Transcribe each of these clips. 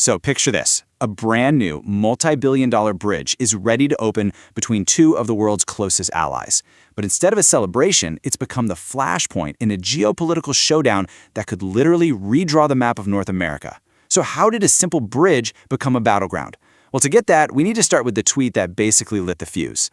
So picture this. A brand new multi-billion-dollar bridge is ready to open between two of the world's closest allies. But instead of a celebration, it's become the flashpoint in a geopolitical showdown that could literally redraw the map of North America. So how did a simple bridge become a battleground? Well, to get that, we need to start with the tweet that basically lit the fuse.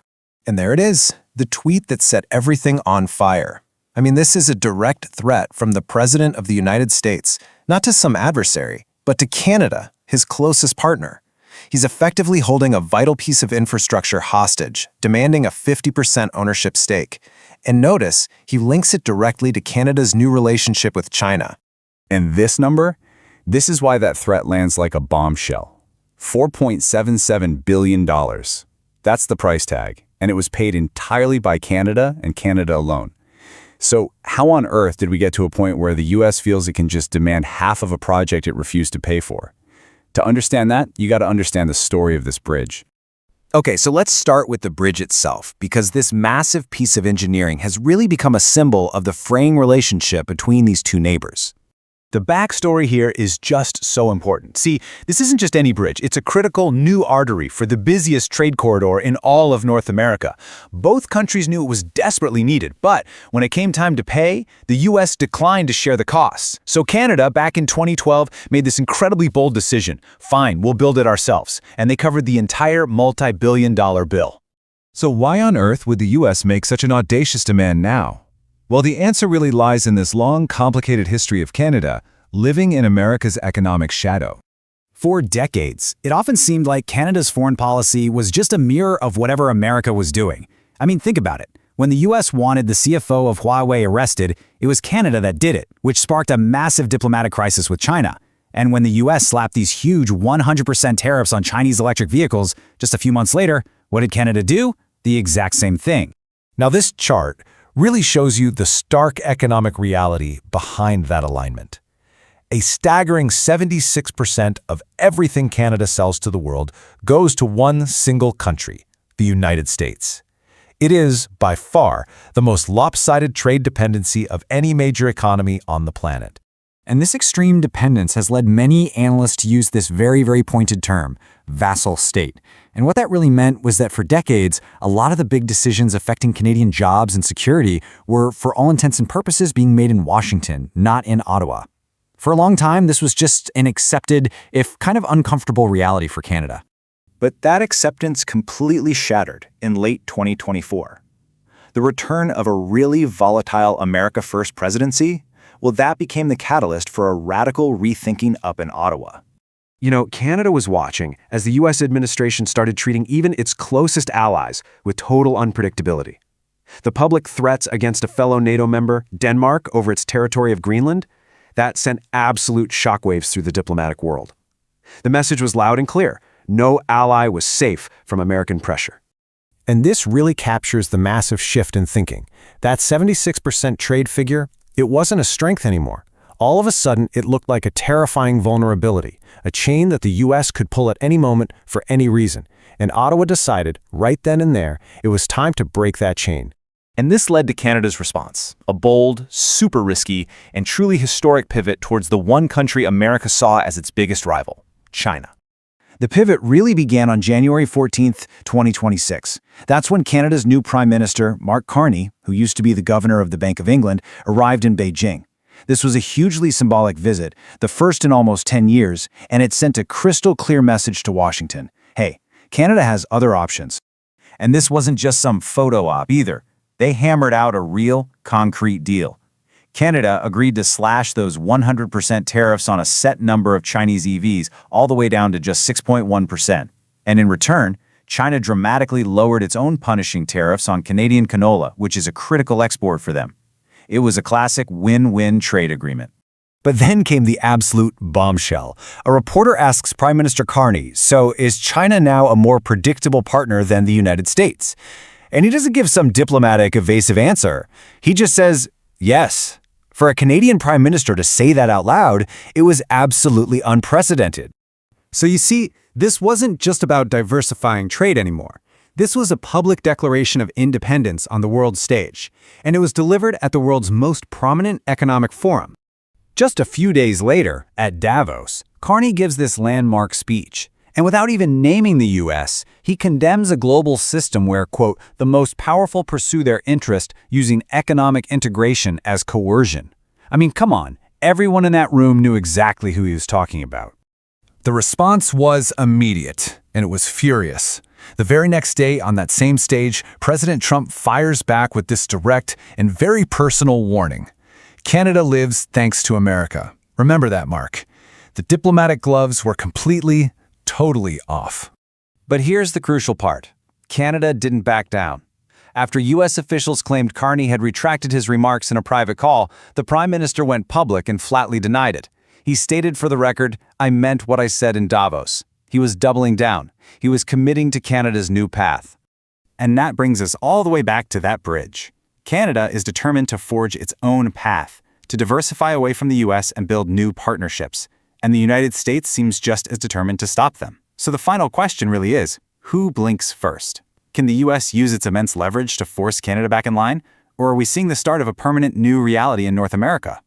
And there it is, the tweet that set everything on fire. I mean, this is a direct threat from the President of the United States, not to some adversary, but to Canada, his closest partner. He's effectively holding a vital piece of infrastructure hostage, demanding a 50% ownership stake. And notice, he links it directly to Canada's new relationship with China. And this number? This is why that threat lands like a bombshell. $4.77 billion. That's the price tag, and it was paid entirely by Canada and Canada alone. So how on earth did we get to a point where the US feels it can just demand half of a project it refused to pay for? To understand that, you got to understand the story of this bridge. Okay, so let's start with the bridge itself, because this massive piece of engineering has really become a symbol of the fraying relationship between these two neighbors. The backstory here is just so important. See, this isn't just any bridge. It's a critical new artery for the busiest trade corridor in all of North America. Both countries knew it was desperately needed, but when it came time to pay, the US declined to share the costs. So Canada, back in 2012, made this incredibly bold decision. Fine, we'll build it ourselves. And they covered the entire multi-billion-dollar bill. So why on earth would the US make such an audacious demand now? Well, the answer really lies in this long, complicated history of Canada living in America's economic shadow. For decades, it often seemed like Canada's foreign policy was just a mirror of whatever America was doing. I mean, think about it. When the US wanted the CFO of Huawei arrested, it was Canada that did it, which sparked a massive diplomatic crisis with China. And when the US slapped these huge 100% tariffs on Chinese electric vehicles, just a few months later, what did Canada do? The exact same thing. Now, this chart really shows you the stark economic reality behind that alignment. A staggering 76% of everything Canada sells to the world goes to one single country, the United States. It is, by far, the most lopsided trade dependency of any major economy on the planet. And this extreme dependence has led many analysts to use this very pointed term, vassal state. And what that really meant was that for decades, a lot of the big decisions affecting Canadian jobs and security were, for all intents and purposes, being made in Washington, not in Ottawa. For a long time, this was just an accepted, if kind of uncomfortable reality for Canada. But that acceptance completely shattered in late 2024. The return of a really volatile America First presidency, well, that became the catalyst for a radical rethinking up in Ottawa. You know, Canada was watching as the US administration started treating even its closest allies with total unpredictability. The public threats against a fellow NATO member, Denmark, over its territory of Greenland, that sent absolute shockwaves through the diplomatic world. The message was loud and clear. No ally was safe from American pressure. And this really captures the massive shift in thinking. That 76% trade figure, it wasn't a strength anymore. All of a sudden, it looked like a terrifying vulnerability, a chain that the US could pull at any moment for any reason. And Ottawa decided, right then and there, it was time to break that chain. And this led to Canada's response, a bold, super risky, and truly historic pivot towards the one country America saw as its biggest rival, China. The pivot really began on January 14th, 2026. That's when Canada's new Prime Minister, Mark Carney, who used to be the governor of the Bank of England, arrived in Beijing. This was a hugely symbolic visit, the first in almost 10 years, and it sent a crystal clear message to Washington. Hey, Canada has other options. And this wasn't just some photo op either. They hammered out a real, concrete deal. Canada agreed to slash those 100% tariffs on a set number of Chinese EVs all the way down to just 6.1%. And in return, China dramatically lowered its own punishing tariffs on Canadian canola, which is a critical export for them. It was a classic win-win trade agreement. But then came the absolute bombshell. A reporter asks Prime Minister Carney, so is China now a more predictable partner than the United States? And he doesn't give some diplomatic, evasive answer. He just says, yes. For a Canadian Prime Minister to say that out loud, it was absolutely unprecedented. So you see, this wasn't just about diversifying trade anymore. This was a public declaration of independence on the world stage, and it was delivered at the world's most prominent economic forum. Just a few days later, at Davos, Carney gives this landmark speech. And without even naming the U.S., he condemns a global system where, quote, the most powerful pursue their interest using economic integration as coercion. I mean, come on, everyone in that room knew exactly who he was talking about. The response was immediate, and it was furious. The very next day, on that same stage, President Trump fires back with this direct and very personal warning. Canada lives thanks to America. Remember that, Mark. The diplomatic gloves were completely, totally off. But here's the crucial part. Canada didn't back down. After U.S. officials claimed Carney had retracted his remarks in a private call, the Prime Minister went public and flatly denied it. He stated for the record, "I meant what I said in Davos." He was doubling down. He was committing to Canada's new path. And that brings us all the way back to that bridge. Canada is determined to forge its own path, to diversify away from the U.S. and build new partnerships. And the United States seems just as determined to stop them. So the final question really is, who blinks first? Can the U.S. use its immense leverage to force Canada back in line? Or are we seeing the start of a permanent new reality in North America?